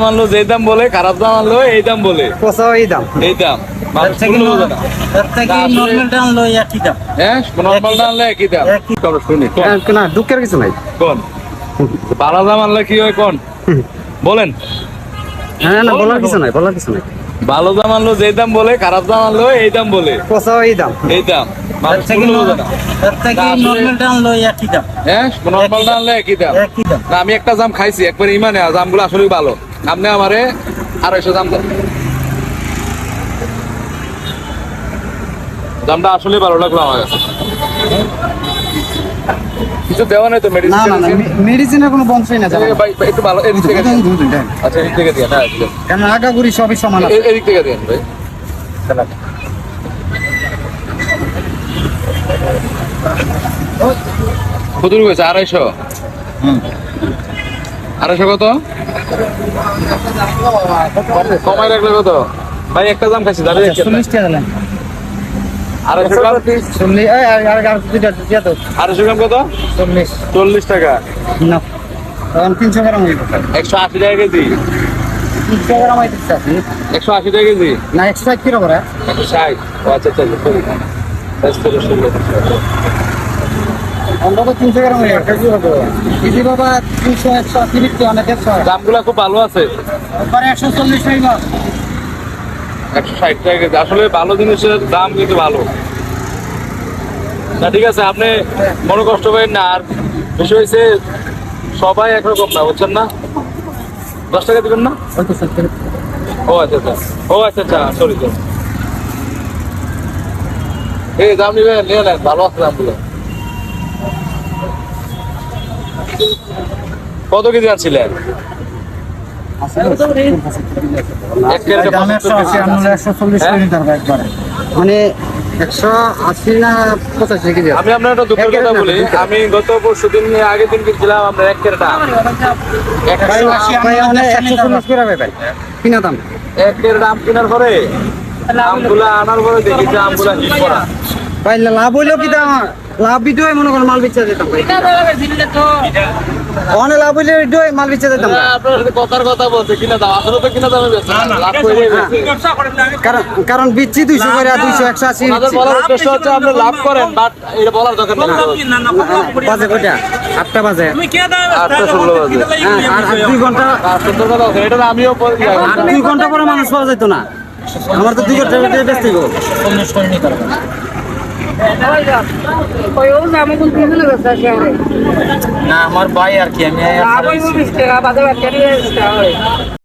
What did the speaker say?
মানলো যে দাম বলে, খারাপ দাম আনলো এই দাম বলে, পচা এই দাম। এই দাম মানুষ থেকে মূল্য বোঝে না। নর্মালটা আনলো একই দাম। হ্যাঁ, নরমাল না আনলে একই দাম। চলো শুনি কোন? না দুঃখের কিছু নাই। কোন ভালো দাম আনলে কি হয় কোন বলেন? হ্যাঁ না বলার কিছু নাই, বলার কিছু নাই। ভালো দাম আনলো যে দাম বলে, খারাপ দাম আনলো এই দাম বলে, পচা এই দাম। এই দাম মানুষ মূল্য বোঝে না। নর্মালটা আনলো একই দাম। হ্যাঁ, নরমাল না আনলে একই দাম। একই দাম। না, আমি একটা জাম খাইছি একবার ইমানে, জামগুলো আসলে ভালো। আপনি আমারে 250 জাম দেন। জামটা আসলে ভালো লাগলো আমার কাছে। কিছু দেওয়া নাই তো না মেডিসিন? না না মেডিসিনের কোনো বংশই না জানো। ভাই ভাই, একটু ভালো এদিক থেকে দিন। আচ্ছা, এদিক থেকে দিয়ে না, কারণ আগাগুড়ি সবই সমান আছে। এদিক থেকে দিন ভাই। কত রয়েছে? 250। 250 কত? কমাই রাখলে কত? ভাই একটা দাম খাইছি দাঁড়িয়ে 40 টাকা দিলেন। 250 গ্রাম। 40 এই আর 250 গ্রাম কত? 40 টাকা। না তখন 300 গ্রাম হয়ে গেল। 180 টাকা কেজি। 300 গ্রাম হইতেছে। 180 টাকা কেজি না 160 কিলো করে। 160। ও আচ্ছা আচ্ছা, অন্তত 300 গ্রাম হয়ে গেল। কেজি বাবা 300 130 তো অনেক 100। দামগুলো খুব ভালো আছে। একবারে 140 হয়ে গেল। 160 টাকা কেজি। আসলে ভালো জিনিসের দাম কিন্তু ভালো না। ঠিক আছে, আপনি মনে কষ্ট করেন না। আর বিষয় হয়েছে সবাই একরকম না, বুঝছেন না? 10 টাকা দিবেন না? ওইতো 70। ও আচ্ছা আচ্ছা, ও আচ্ছা আচ্ছা, সরি সরি। এই দাম নিবেন, নিয়ে নেন, ভালো আছে দামগুলো। কত কেজি আনছিলেন? এক কেজি 140 হ্যাঁ? মানে 180 না 85 কেজি। আমি আপনার একটা দুঃখের কথা বলি। আমি গত পরশু দিন আগের দিন কিনছিলাম আপনার 1 কেজি দাম। 140 করে ভাই কিনা দাম। 1 কেজি দাম কেনার পরে আমগুলা আনার পরে দেখি যে আমগুলা হিট করা। ভাই লাভ হইলো কি দাম? লাভ ভিডিও মনে করেন মাল বেচা যেতাম ভাই। অনেক লাভ হইলে ভিডিও মাল বেচা যেতাম। আপনার সাথে কথার কথা বলছে কিনা দাম, আসলে তো কিনা দামে বেচছে না, লাভ করে বেচছে। কারণ বিচ্ছি 200 করে 200 180। আমাদের বলার উদ্দেশ্য হচ্ছে আপনি লাভ করেন, বাট এটা বলার দরকার নেই। বাজে কয়টা? 8টা বাজে। 8:16 বাজে। আর 2 ঘন্টা আর সুন্দর কথা বলছেন, এটা আমিও বলি। আর 2 ঘন্টা পরে মানুষ পাওয়া যেত না। আমার তো 2 ঘন্টা ব্যস্ত গো। না আমার ভাই আর কি আমি